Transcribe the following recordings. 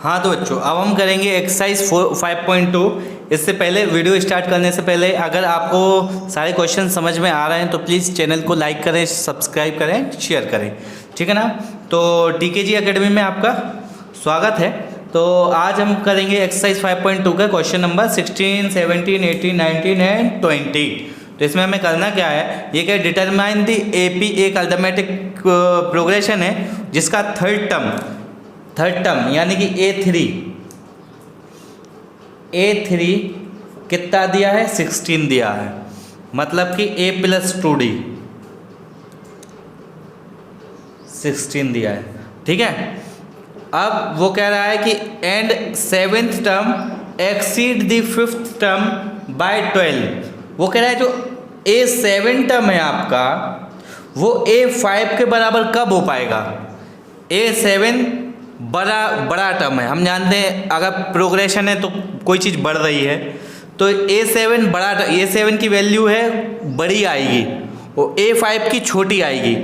हाँ तो बच्चों, अब हम करेंगे एक्सरसाइज 5.2। इससे पहले, वीडियो स्टार्ट करने से पहले, अगर आपको सारे क्वेश्चन समझ में आ रहे हैं तो प्लीज़ चैनल को लाइक करें, सब्सक्राइब करें, शेयर करें, ठीक है ना। तो टीकेजी एकेडमी में आपका स्वागत है। तो आज हम करेंगे एक्सरसाइज 5.2 का क्वेश्चन नंबर 16, 17, 18, 19 एंड 20। तो इसमें हमें करना क्या है, ये क्या, डिटरमाइन दी एपी एक अर्थमेटिक प्रोग्रेशन है जिसका थर्ड टर्म यानी कि A3 कितना दिया है, 16 दिया है। मतलब कि A + 2D 16 दिया है, ठीक है। अब वो कह रहा है कि and 7th term exceed the 5th term by 12। वो कह रहा है जो A7 टर्म है आपका, वो A5 के बराबर कब हो पाएगा। A7 बड़ा टर्म है, हम जानते हैं अगर प्रोग्रेशन है तो कोई चीज़ बढ़ रही है, तो A7 A7 की वैल्यू है बड़ी आएगी और A5 की छोटी आएगी।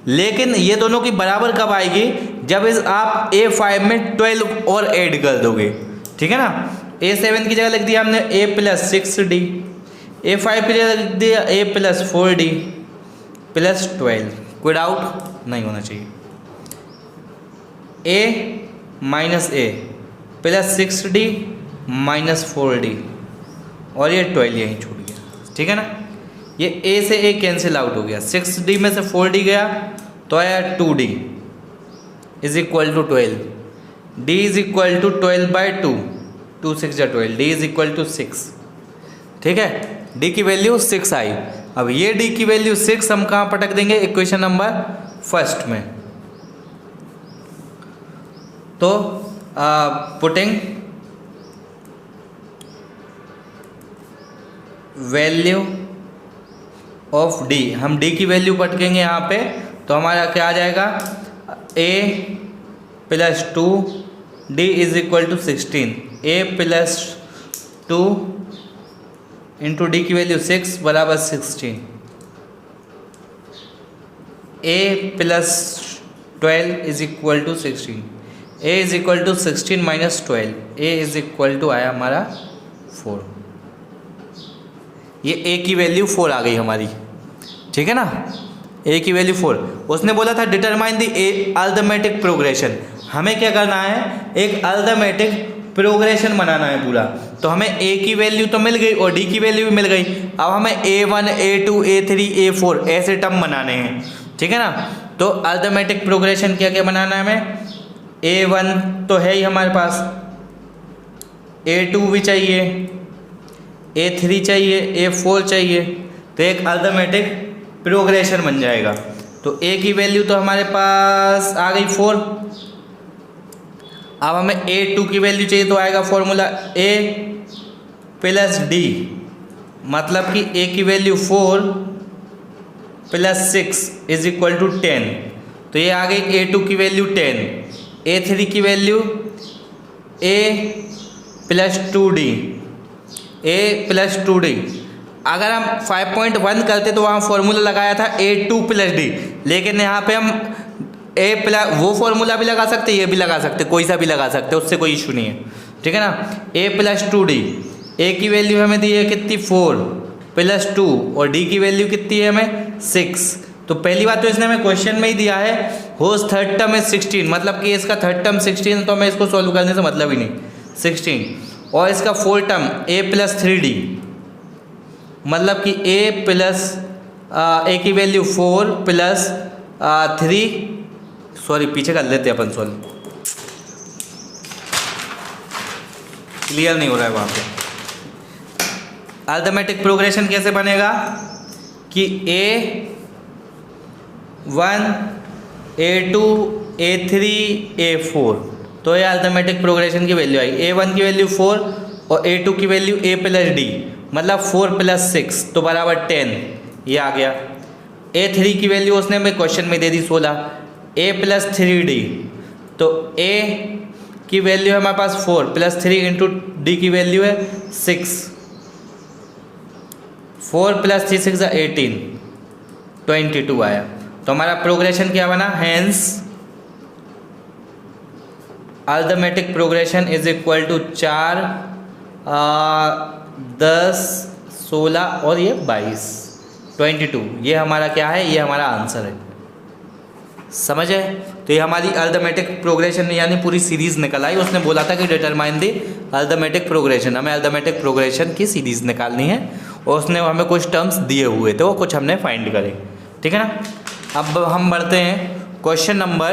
लेकिन ये दोनों की बराबर कब आएगी, जब आप A5 में 12 और ऐड कर दोगे, ठीक है ना। A7 की जगह लिख दिया हमने A + 6D, A5 की जगह लिख दिया A + 4D + 12। कोई डाउट नहीं होना चाहिए। A - A + 6D - 4D और ये 12 यहीं छूट गया, ठीक है ना। ये A से A कैंसिल आउट हो गया, 6D में से 4D गया तो आया 2D = 12। D = 12/2, 2 × 6 = 12, D = 6, ठीक है। D की वैल्यू 6 आई। अब ये D की वैल्यू 6 हम कहाँ पटक देंगे, इक्वेशन नंबर 1 में। तो पुटिंग वैल्यू ऑफ D, हम D की वैल्यू पटकेंगे यहाँ पे, तो हमारा क्या आ जाएगा, A + 2D = 16। A + 2 × D की वैल्यू 6 = 16। A + 12 = 16। A = 16 - 12, A आया हमारा 4। ये A की वैल्यू 4 आ गई हमारी, ठीक है ना। A की वैल्यू 4। उसने बोला था डिटरमाइन द अर्थमेटिक प्रोग्रेशन। हमें क्या करना है, एक अर्थमेटिक प्रोग्रेशन बनाना है पूरा। तो हमें A की वैल्यू तो मिल गई और D की वैल्यू भी मिल गई। अब हमें A1, A2, A3, A4 ऐसे टर्म बनाने हैं, ठीक है ना। तो अर्थमेटिक प्रोग्रेशन क्या क्या बनाना है हमें, A1 तो है ही हमारे पास, A2 भी चाहिए, A3 चाहिए, A4 चाहिए, तो एक अर्थमेटिक प्रोग्रेशन बन जाएगा। तो A की वैल्यू तो हमारे पास आ गई 4। अब हमें A2 की वैल्यू चाहिए, तो आएगा फॉर्मूला A + D, मतलब कि A की वैल्यू 4 + 6 = 10। तो ये आ गई A2 की वैल्यू 10। A3 की value A + 2D, A + 2D। अगर हम 5.1 करते तो वहाँ फॉर्मूला लगाया था A2 + D, लेकिन यहाँ पे हम वो फॉर्मूला भी लगा सकते, ये भी लगा सकते, कोई सा भी लगा सकते, उससे कोई इशू नहीं है, ठीक है ना। A + 2D, A की वैल्यू हमें दी है कितनी, 4 + 2, और D की वैल्यू कितनी है हमें, 6। तो पहली बात तो इसने हमें क्वेश्चन में ही दिया है होस थर्ड टर्म है 16, मतलब कि इसका थर्ड टर्म 16, तो हमें इसको सॉल्व करने से मतलब ही नहीं, 16। और इसका फोर्थ टर्म A + 3D, मतलब कि A की वैल्यू 4 + 3, सॉरी पीछे कर लेते अपन सॉल्व, क्लियर नहीं हो रहा है वहाँ पे। अर्थमेटिक प्रोग्रेशन कैसे बनेगा कि A1, A2, A3, A4, तो ये अर्थमेटिक प्रोग्रेशन की वैल्यू आई। A1 की वैल्यू 4 और A2 की वैल्यू A + D, मतलब 4 + 6 तो बराबर 10, ये आ गया। A3 की वैल्यू उसने हमें क्वेश्चन में दे दी 16, A + 3D, तो A की वैल्यू है हमारे पास 4 + 3 × D की वैल्यू है 6, 4 + 3 = 6 = 18, 22 आया। तो हमारा प्रोग्रेशन क्या बना, hence arithmetic progression is equal to 4, 10, 16 और ये 22, 22। ये हमारा क्या है, ये हमारा आंसर है। समझ है? तो ये हमारी अर्थमेटिक प्रोग्रेशन यानी पूरी सीरीज़ निकल आई। उसने बोला था कि डिटरमाइन दी अर्थमेटिक प्रोग्रेशन, हमें अर्थमेटिक प्रोग्रेशन की सीरीज़ निकालनी है और उसने हमें कुछ टर्म्स दिए हुए थे, वो कुछ हमने फाइंड करे। ठीक है ना। अब हम बढ़ते हैं क्वेश्चन नंबर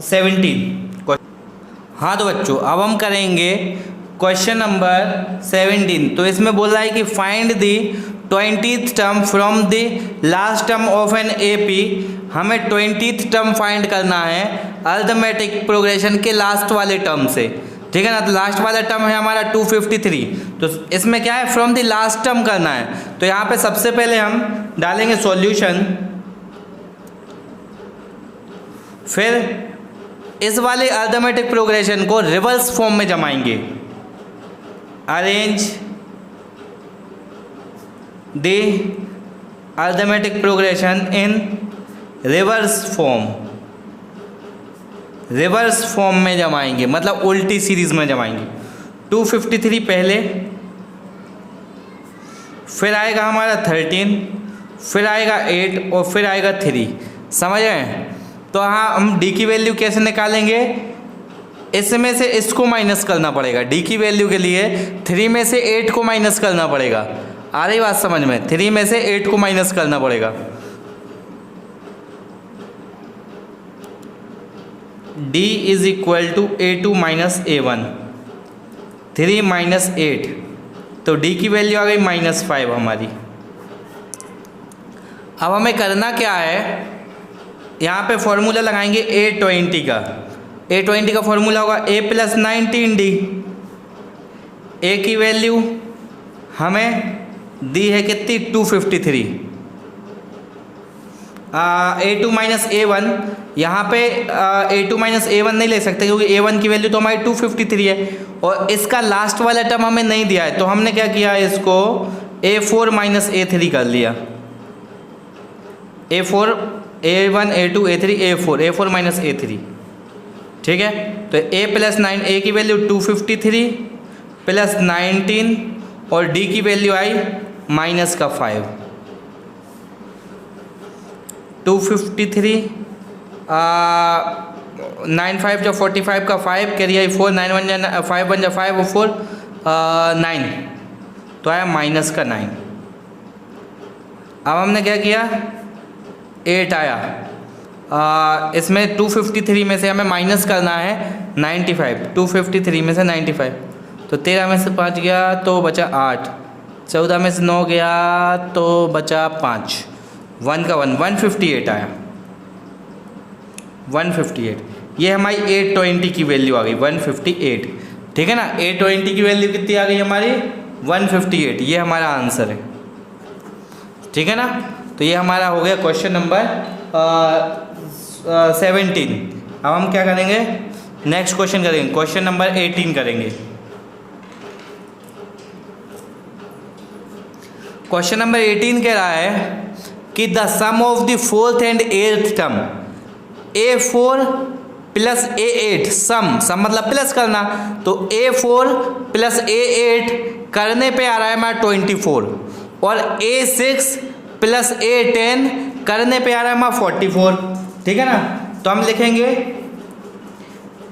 17। हाँ तो बच्चों अब हम करेंगे क्वेश्चन नंबर 17। तो इसमें बोल रहा है कि find the 20th term from the last term of an AP। हमें 20th टर्म फाइंड करना है अर्थमेटिक प्रोग्रेशन के लास्ट वाले टर्म से। ठीक है ना। तो लास्ट वाला टर्म है हमारा 253। तो इसमें क्या है, फ्रॉम द लास्ट टर्म करना है। तो यहाँ पे सबसे पहले हम डालेंगे सॉल्यूशन, फिर इस वाले अर्थमेटिक प्रोग्रेशन को रिवर्स फॉर्म में जमाएंगे। Arrange the arithmetic progression in reverse form, reverse form में जमाएंगे, मतलब उल्टी सीरीज में जमाएंगे। 253 पहले, फिर आएगा हमारा 13, फिर आएगा 8 और फिर आएगा 3। समझ आए? तो हाँ, हम डी की वैल्यू कैसे निकालेंगे, इसमें से इसको माइनस करना पड़ेगा। डी की वैल्यू के लिए 3 में से 8 को माइनस करना पड़ेगा। आ रही बात समझ में? 3 में से 8 को माइनस करना पड़ेगा। D is equal to A2 minus A1, 3 minus 8, तो D की वैल्यू आ गई -5 हमारी। अब हमें करना क्या है, यहाँ पे फॉर्मूला लगाएंगे A20 का। A20 का फॉर्मूला होगा A + 19D। A की वैल्यू हमें दी है कितनी, 253। A2 माइनस A1, यहाँ पे A2 माइनस A1 नहीं ले सकते क्योंकि A1 की वैल्यू तो हमारी 253 है और इसका लास्ट वाला टर्म हमें नहीं दिया है। तो हमने क्या किया, इसको A4 माइनस A3 कर लिया। A4, A1, A2, A3, A4 minus A3। ठीक है। तो A + 9, A की वैल्यू 253 + 19 और D की वैल्यू आई -5। 253 9 5 जो 45 का 5 कैरी आई 4, 9 1 जा 5 1 जा 5 और 4 9, तो आया -9। अब हमने क्या किया, 8 आया। इसमें 253 में से हमें माइनस करना है 95। 253 में से 95, तो 13 में से 5 गया तो बचा 8, 14 में से 9 गया तो बचा 5, 1 का 1, 158 आया। 158, ये हमारी 820 की वैल्यू आ गई 158। ठीक है ना। 820 की वैल्यू कितनी आ गई हमारी, 158। ये हमारा आंसर है। ठीक है ना। तो ये हमारा हो गया क्वेश्चन नंबर 17। अब हम क्या करेंगे, नेक्स्ट क्वेश्चन करेंगे, क्वेश्चन नंबर 18 करेंगे। क्वेश्चन नंबर 18 कह रहा है कि the sum of the 4th and 8th term A4 + A8, सम मतलब प्लस करना, तो A4 + A8 करने पे आ रहा है हमारा 24 और A6 + A10 करने पे आ रहा है हमारा 44। ठीक है ना। तो हम लिखेंगे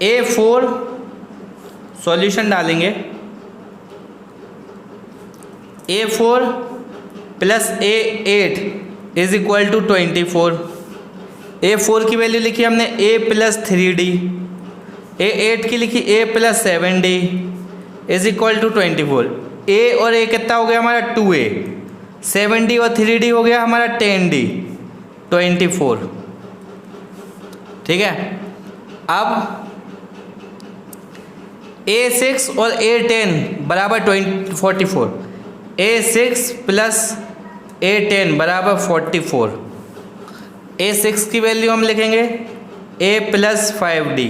A4, सॉल्यूशन डालेंगे, A4 + A8 is equal to 24। A4 की वैल्यू लिखी हमने A + 3D, A8 की लिखी A + 7D is equal to 24। A और A कितना हो गया हमारा 2A, 7D और 3D हो गया हमारा 10D, 24। ठीक है। अब A6 और A10 बराबर 44, A6 + A10 बराबर 44। A6 की वैल्यू हम लिखेंगे A + 5D,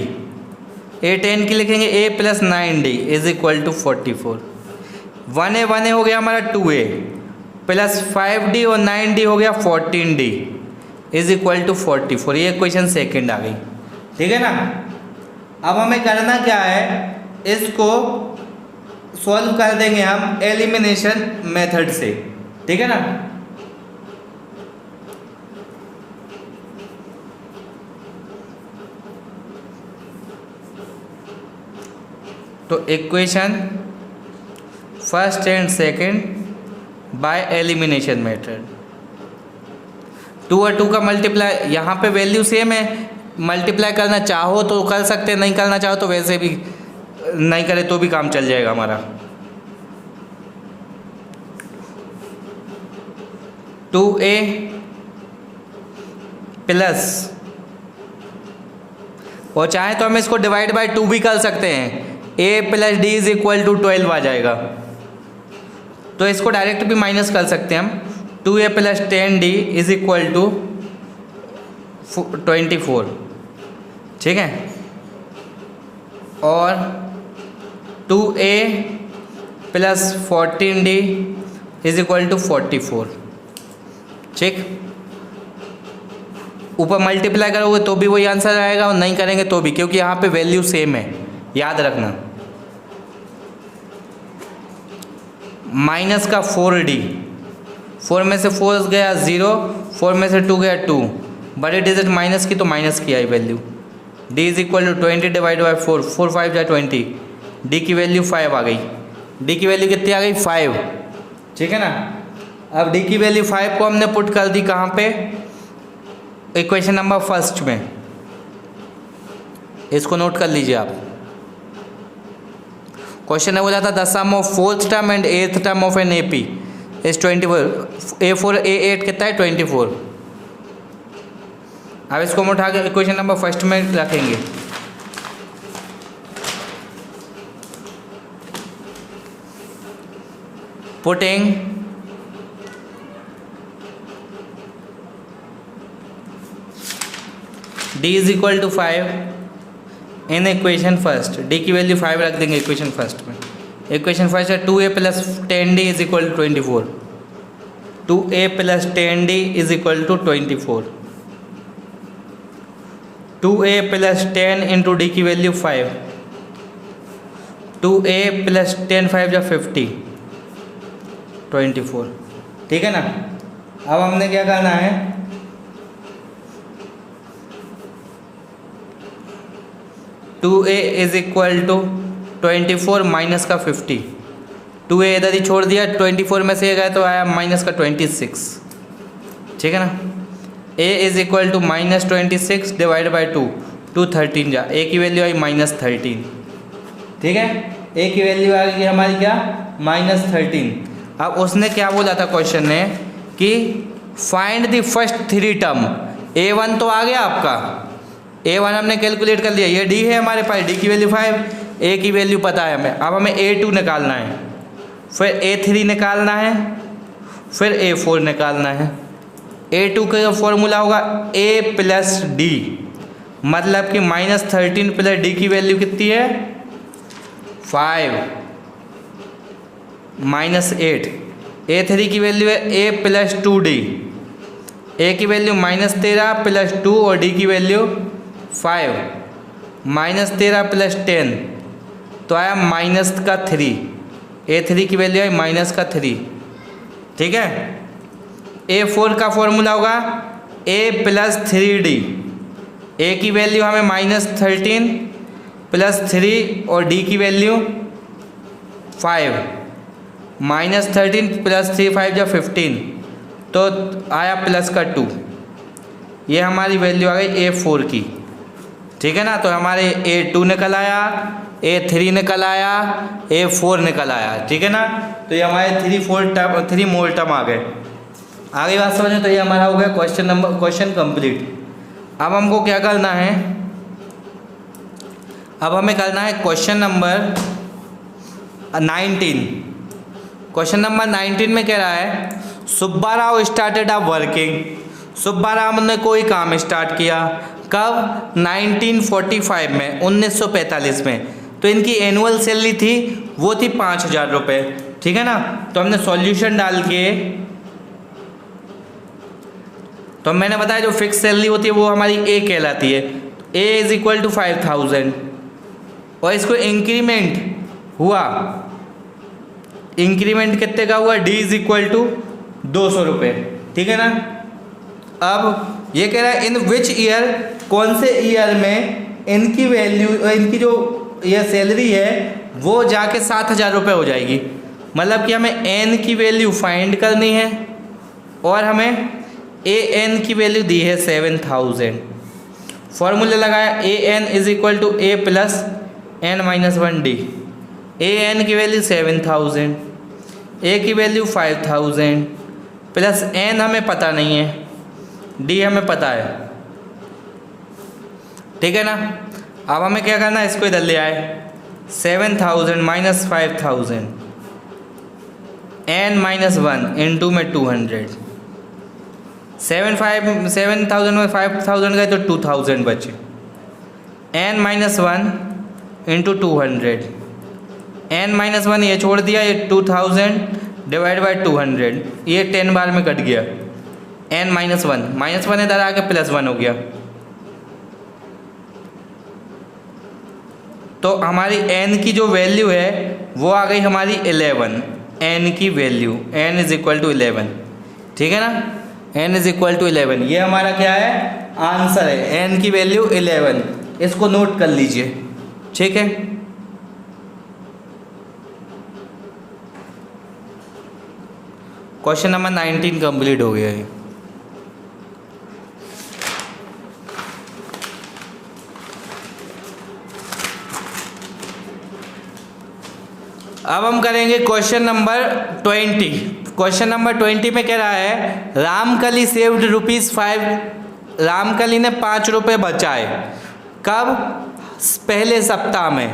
A10 की लिखेंगे A + 9D is equal to 44। 1A 1A हो गया हमारा 2A + 5D और 9D हो गया 14D इज इक्वल टू 44। ये क्वेश्चन सेकंड आ गई। ठीक है ना। अब हमें करना क्या है, इसको सॉल्व कर देंगे हम एलिमिनेशन मेथड से, ठीक है ना। तो equation first and second by elimination method. 2 और 2 का मल्टीप्लाई, यहाँ पे वैल्यू सेम है, मल्टीप्लाई करना चाहो तो कर सकते, नहीं करना चाहो तो वैसे भी नहीं करे तो भी काम चल जाएगा हमारा। 2a प्लस, और चाहे तो हम इसको डिवाइड बाय 2 भी कर सकते हैं, a plus D is equal to 12 आ जाएगा। तो इसको डायरेक्ट भी माइनस कर सकते हैं हम, 2a plus 10d is equal to 24, ठीक है। और 2a plus 14d is equal to 44, ठीक। ऊपर मल्टीप्लाई करोगे तो भी वही आंसर आएगा और नहीं करेंगे तो भी, क्योंकि यहाँ पे वैल्यू सेम है, याद रखना। माइनस का 4d, 4 में से 4 गया 0, 4 में से 2 गया 2, बड़े डिजिट माइनस की तो माइनस की I value. d is equal to 20 divide by 4, 4 5 जा 20, d की वैल्यू 5 आ गई। d की वैल्यू कितनी आ गई, 5, ठीक है ना। अब d की वैल्यू 5 को हमने पुट कर दी कहाँ पे, इक्वेशन नंबर फर्स्ट में। इसको नोट कर लीजिए आप। क्वेश्चन है बोला था the sum of 4th term and 8th term of an AP is 24, A4 A8 कितना है 24। अब इसको हम उठा के इक्वेशन नंबर फर्स्ट में रखेंगे। Putting d is equal to 5 in equation first, d की वैल्यू 5 रख देंगे इक्वेशन फर्स्ट में। इक्वेशन फर्स्ट है 2a plus 10d is equal to 24, 2a plus 10d is equal to 24, 2a plus 10 into D की value 5, 2a plus 10 5 जा 50, 24, ठीक है ना। अब हमने क्या करना है, two A is equal to 24 माइनस का 50, 2a इधर ही छोड़ दिया, 24 में से ये गया तो आया माइनस का 26, ठीक है ना। a is equal to minus 26 divide by 2, 2 13 जा, a की वैल्यू आई माइनस 13, ठीक है। a की वैल्यू आ गई हमारी क्या, माइनस 13। अब उसने क्या बोला था क्वेश्चन ने कि find the first 3 term, a1 तो आ गया आपका, a1 हमने कैलकुलेट कर लिया, ये d है हमारे पास, d की वैल्यू 5, a की वैल्यू पता है हमें। अब हमें a2 निकालना है, फिर a3 निकालना है, फिर a4 निकालना है। a2 का फॉर्मूला होगा a प्लस डी, मतलब कि माइनस 13 प्लस डी की वैल्यू कितनी है 5 माइनस 8। a3 की वैल्यू है a प्लस 2d, a की वैल्यू माइनस 13 प्लस 2 और d की वैल्यू 5, माइनस 13 प्लस 10 तो आया माइनस का 3, a3 की वैल्यू है माइनस का 3, ठीक है। a4 का फॉर्मूला होगा a प्लस 3d, a की वैल्यू हमें माइनस 13 प्लस 3 और d की वैल्यू 5, माइनस 13 प्लस 3 5 जा 15 तो आया प्लस का 2, ये हमारी वैल्यू आ गई a4 की, ठीक है ना। तो हमारे a2 निकल आया, a3 निकल आया, a4 निकल आया, ठीक है ना। तो ये हमारे 3 मोल टर्म आ गए। आगे बात समझें, तो ये हमारा हो गया क्वेश्चन कंप्लीट। अब हमको क्या करना है, अब हमें करना है क्वेश्चन नंबर 19। क्वेश्चन नंबर 19 में कह रहा है Subba Rao started a working, Subba Rao ने कोई काम स्टार्ट किया कब, 1945 में, 1945 में। तो इनकी एनुअल सैलरी थी वो थी 5,000 रुपये, ठीक है ना। तो हमने सॉल्यूशन डाल के, तो मैंने बताया जो फिक्स सैलरी होती है वो हमारी ए कहलाती है, ए इज इक्वल टू 5,000, और इसको इंक्रीमेंट हुआ, इंक्रीमेंट कितने का हुआ, डी इज इक्वल टू 200 रुपये, ठीक है ना। अब ये कह रहा है इन विच ईयर, कौन से ईयर में इनकी वैल्यू, इनकी जो ये सैलरी है वो जाके 7,000 रुपये हो जाएगी। मतलब कि हमें एन की वैल्यू फाइंड करनी है और हमें ए एन की वैल्यू दी है 7,000। फॉर्मूला लगाया A N is equal to A plus N minus 1 D. A N की वैल्यू 7,000, ए की वैल्यू 5,000 प्लस एन हमें पता नहीं है, डी हमें पता है, ठीक है ना। अब हमें क्या करना है, इसको इधर ले आए, 7,000 माइनस 5,000 एन माइनस 1 इंटू में 200। 7,000 में 5,000 गए तो 2,000 बचे। N minus 1 into 200, n minus 1 ये छोड़ दिया, ये 2,000 डिवाइड बाई 200, ये 10 बार में कट गया। एन माइनस 1 इधर आके प्लस 1 हो गया। तो हमारी एन की जो वैल्यू है वो आ गई हमारी 11। एन की वैल्यू, एन इज इक्वल टू 11, ठीक है ना। एन इज इक्वल टू 11, ये हमारा क्या है, आंसर है। एन की वैल्यू 11, इसको नोट कर लीजिए, ठीक है। क्वेश्चन नंबर 19 कंप्लीट हो गया है। अब हम करेंगे क्वेश्चन नंबर 20। क्वेश्चन नंबर 20 में कह रहा है रामकली सेव्ड ₹5, रामकली ने 5 रुपये बचाए। कब? पहले सप्ताह में।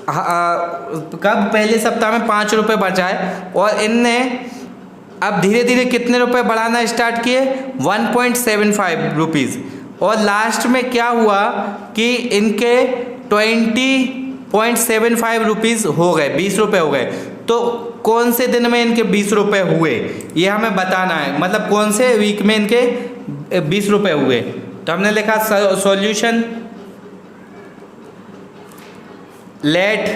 कब? पहले सप्ताह में 5 रुपये बचाए और इनने अब धीरे धीरे कितने रुपए बढ़ाना स्टार्ट किए, 1.75 रुपीज़। और लास्ट में क्या हुआ कि इनके 20.75 रुपीज़ हो गए, 20 रुपये हो गए। तो कौन से दिन में इनके 20 रुपये हुए ये हमें बताना है, मतलब कौन से वीक में इनके 20 रुपये हुए। तो हमने लिखा सॉल्यूशन, लेट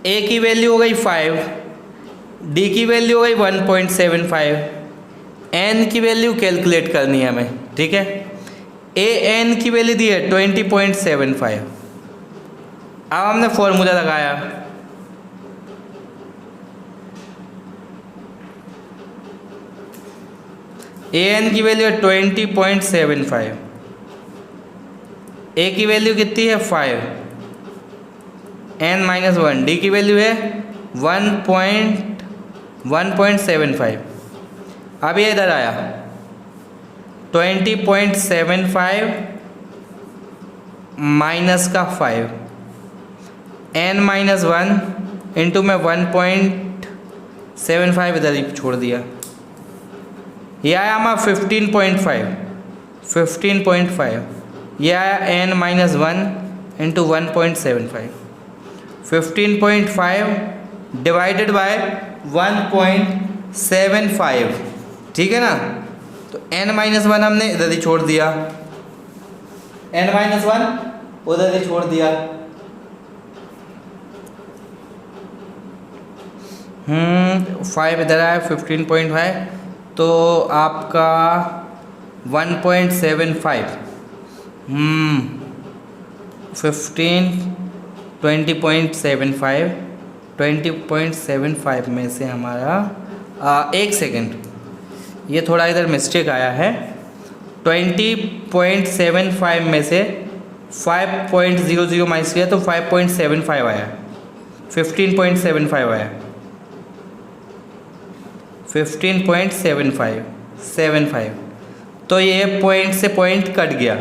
ए की वैल्यू हो गई 5, डी की वैल्यू हो गई 1.75, एन की वैल्यू कैलकुलेट करनी है हमें, ठीक है। ए एन की वैल्यू दी है 20.75। अब हमने फॉर्मूला लगाया, ए एन की वैल्यू है 20.75, ए की वैल्यू कितनी है 5, एन माइनस 1, डी की वैल्यू है 1.75। अब ये इधर आया 20.75 माइनस का 5, एन माइनस 1 इंटू में 1.75 इधर ही छोड़ दिया। ये आया हमारा 15.5, ये आया n minus 1 into 1.75। 15.5 divided by 1.75, ठीक है ना। तो n माइनस 1 हमने इधर ही छोड़ दिया, n माइनस 1 उधर ही छोड़ दिया। 5 इधर आया 15.5, तो आपका 1.75 20.75 में से हमारा 1 सेकेंड, ये थोड़ा इधर मिस्टेक आया है। 20.75 में से 5.00 माइनस किया तो 5.75 आया, 15.75 आया, 15.75। तो ये पॉइंट से पॉइंट कट गया।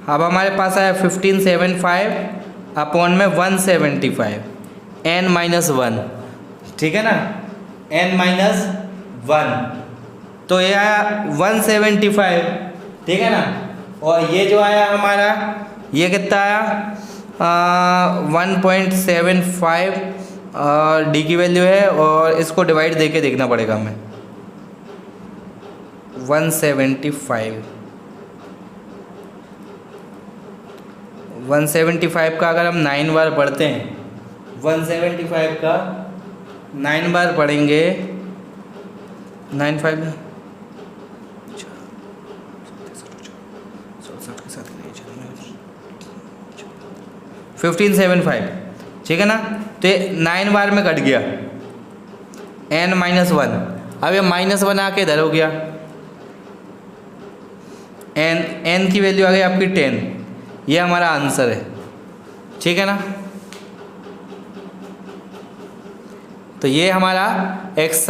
अब हमारे पास आया 1575 अपॉन में 175, n माइनस 1, ठीक है ना, n माइनस 1। तो ये आया 175, ठीक है ना। और ये जो आया हमारा, ये कितना आया 1.75 डी की वैल्यू है, और इसको डिवाइड देके देखना पड़ेगा हमें। 175 175 का अगर हम 9 बार पढ़ते हैं, 175 का 9 बार पढ़ेंगे, 9 5 1575, ठीक है ना। तो ये 9 बार में कट गया, n-1। अब ये -1 आके इधर हो गया, n की वैल्यू आ गई आपकी 10। ये हमारा आंसर है, ठीक है ना। तो ये हमारा एक्सरसाइज